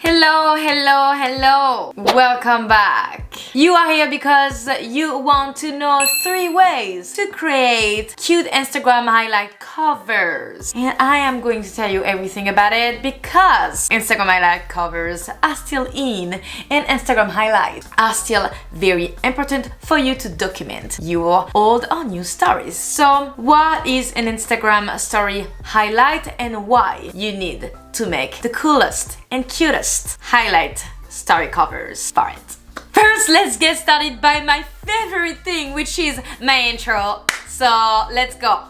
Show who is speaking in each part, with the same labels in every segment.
Speaker 1: Hello, hello, hello. Welcome back. You are here because you want to know 3 ways to create cute Instagram highlight covers. And I am going to tell you everything about it because Instagram highlight covers are still in and Instagram highlights are still very important for you to document your old or new stories. So what is an Instagram story highlight and why you need to make the coolest and cutest highlight story covers for it. First, let's get started by my favorite thing, which is my intro. So let's go.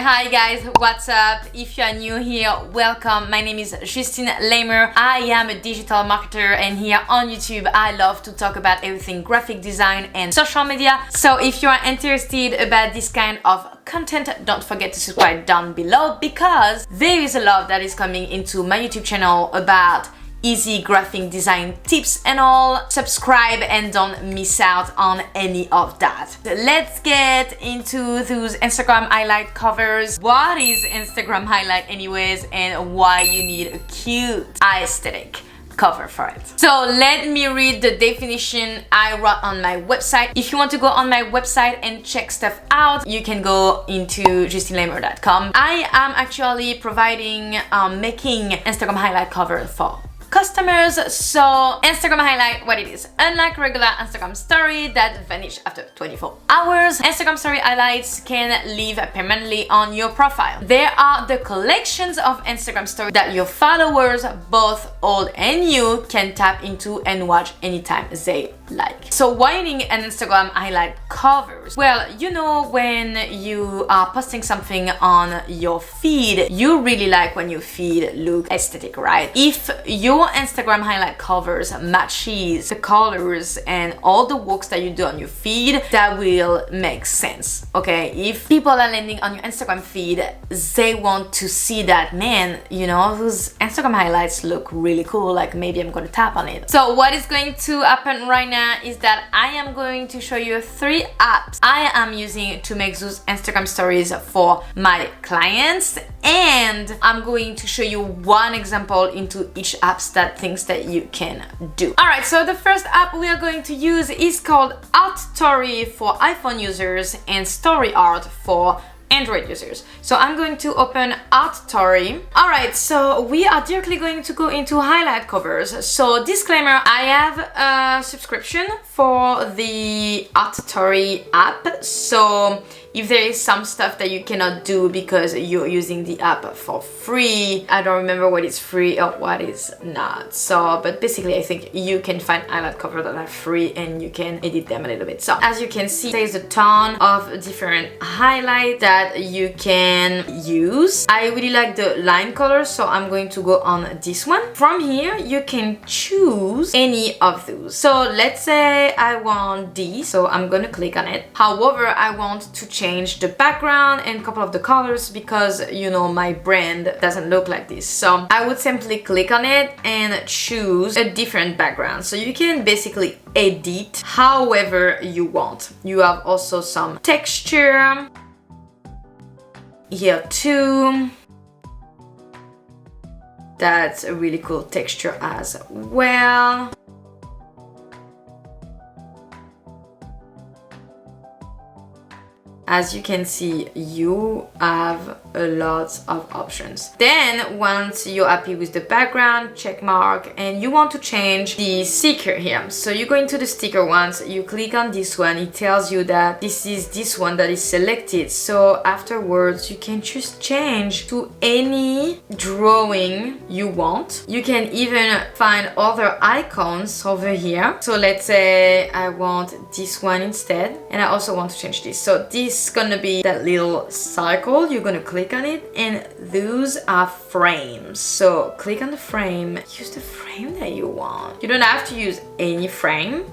Speaker 1: Hi guys, what's up? If you are new here, welcome. My name is Justine Lamer. I am a digital marketer and here on YouTube I love to talk about everything graphic design and social media. So if you are interested about this kind of content, don't forget to subscribe down below because there is a lot that is coming into my YouTube channel about easy graphic design tips and all. Subscribe and don't miss out on any of that. Let's get into those Instagram highlight covers. What is Instagram highlight anyways and why you need a cute aesthetic cover for it. So let me read the definition I wrote on my website. If you want to go on my website and check stuff out, you can go into justinelamer.com. I am actually providing making Instagram highlight cover for customers. So Instagram highlight, what it is, unlike regular Instagram story that vanish after 24 hours, Instagram story highlights can live permanently on your profile. There are the collections of Instagram stories that your followers, both old and new, can tap into and watch anytime they like. So why you need an Instagram highlight covers? Well, you know, when you are posting something on your feed, you really like when your feed look aesthetic, right? If your Instagram highlight covers matches the colors and all the works that you do on your feed, that will make sense. Okay, if people are landing on your Instagram feed, they want to see that, man, you know, those Instagram highlights look really cool, like maybe I'm gonna tap on it. So what is going to happen right now is that I am going to show you 3 apps I am using to make those Instagram stories for my clients, and I'm going to show you one example into each apps that things that you can do. Alright, so the first app we are going to use is called Artstory for iPhone users and Story Art for Android users. So I'm going to open Artstory. Alright, so we are directly going to go into highlight covers. So disclaimer, I have a subscription for the Artstory app. So if there is some stuff that you cannot do because you're using the app for free, I don't remember what is free or what is not. So, but basically I think you can find highlight covers that are free and you can edit them a little bit. So as you can see, there's a ton of different highlights that you can use. I really like the line colors, so I'm going to go on this one. From here, you can choose any of those. So let's say I want this, so I'm gonna click on it. However, I want to change the background and a couple of the colors because, you know, my brand doesn't look like this. So I would simply click on it and choose a different background. So you can basically edit however you want. You have also some texture here too. That's a really cool texture as well. As you can see, you have a lot of options. Then once you're happy with the background, check mark, and you want to change the sticker here. So you go into the sticker ones, you click on this one, it tells you that this is this one that is selected. So afterwards you can just change to any drawing you want. You can even find other icons over here. So let's say I want this one instead, and I also want to change this. So this is gonna be that little circle. You're gonna click on it and those are frames. So click on the frame, use the frame that you want. You don't have to use any frame,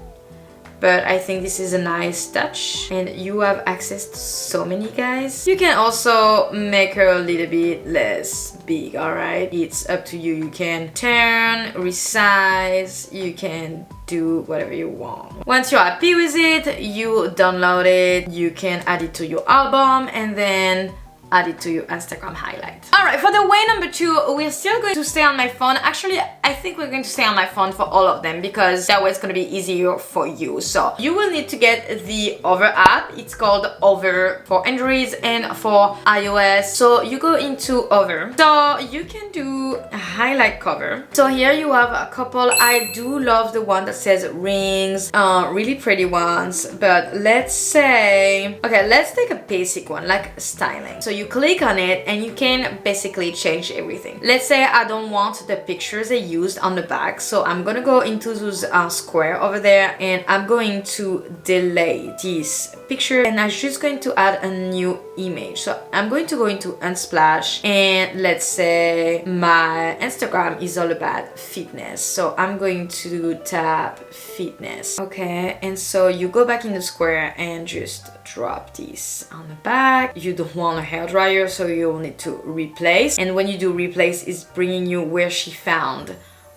Speaker 1: but I think this is a nice touch and you have access to so many guys. You can also make her a little bit less big, alright? It's up to you. You can turn, resize, you can do whatever you want. Once you're happy with it, you download it, you can add it to your album, and then add it to your Instagram highlight. Alright, for the way number 2, we're still going to stay on my phone. Actually, I think we're going to stay on my phone for all of them because that way it's going to be easier for you. So you will need to get the Over app. It's called Over for Android and for iOS. So you go into Over. So you can do a highlight cover. So here you have a couple. I do love the one that says rings, really pretty ones. But let's say, okay, let's take a basic one like styling. So you click on it and you can basically change everything. Let's say I don't want the pictures they used on the back, so I'm gonna go into those square over there and I'm going to delete this picture and I'm just going to add a new image. So I'm going to go into Unsplash and let's say my Instagram is all about fitness, so I'm going to tap fitness. Okay, and so you go back in the square and just drop this on the back. You don't want a hairdryer, so you'll need to replace, and when you do replace, it's bringing you where she found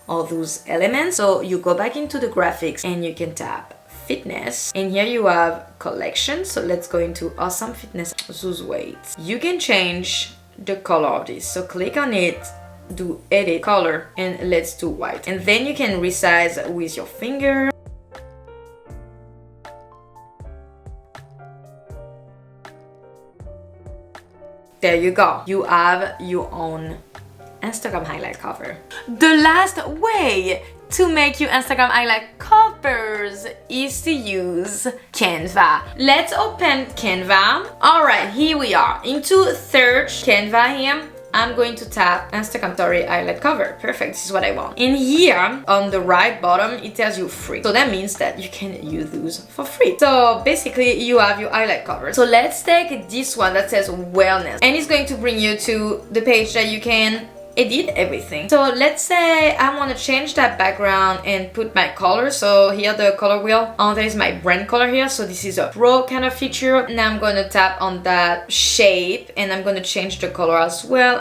Speaker 1: all those elements. So you go back into the graphics and you can tap fitness, and here you have collection. So let's go into awesome fitness, lose weight. You can change the color of this, so click on it, do edit color, and let's do white, and then you can resize with your finger. There you go. You have your own Instagram highlight cover. The last way to make your Instagram highlight covers is to use Canva. Let's open Canva. Alright, here we are. Into search Canva here. I'm going to tap Instagram story highlight cover. Perfect, this is what I want. In here, on the right bottom, it tells you free. So that means that you can use those for free. So basically, you have your highlight cover. So let's take this one that says wellness. And it's going to bring you to the page that you can edit everything. So let's say I want to change that background and put my color. So here the color wheel, there is my brand color here. So this is a pro kind of feature. Now I'm going to tap on that shape and I'm going to change the color as well.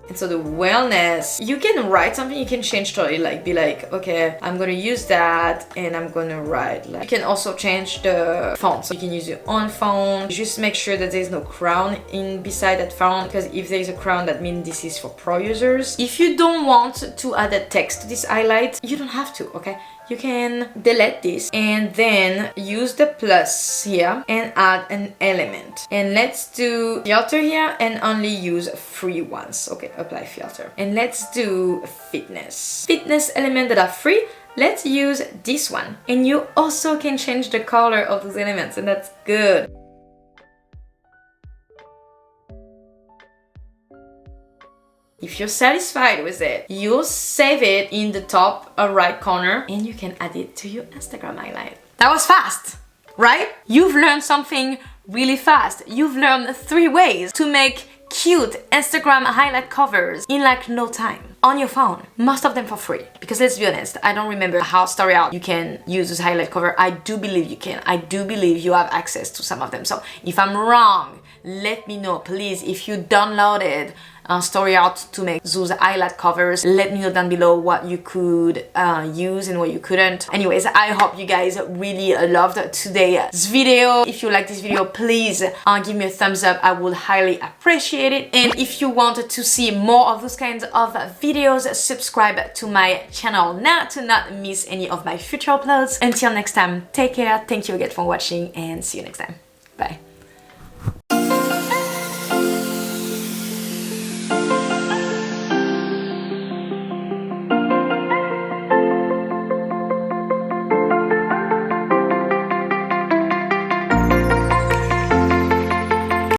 Speaker 1: And so the wellness, you can write something, you can change totally, like be like, okay, I'm gonna use that and I'm gonna write like, you can also change the font. So you can use your own font. Just make sure that there's no crown in beside that font, because if there's a crown, that means this is for pro users. If you don't want to add a text to this highlight, you don't have to, okay? You can delete this and then use the plus here and add an element. And let's do filter here and only use free ones. Okay, apply filter. And let's do fitness. Fitness element that are free. Let's use this one. And you also can change the color of those elements, and that's good. If you're satisfied with it, you'll save it in the top right corner and you can add it to your Instagram highlight. That was fast, right? You've learned something really fast. You've learned 3 ways to make cute Instagram highlight covers in like no time on your phone. Most of them for free, because let's be honest, I don't remember how Story Out you can use this highlight cover. I do believe you can. I do believe you have access to some of them. So if I'm wrong, let me know, please. If you downloaded Story Out to make those highlight covers, let me know down below what you could use and what you couldn't. Anyways, I hope you guys really loved today's video. If you like this video, please give me a thumbs up. I would highly appreciate it. And if you wanted to see more of those kinds of videos, subscribe to my channel now to not miss any of my future uploads. Until next time, take care. Thank you again for watching and see you next time. Bye.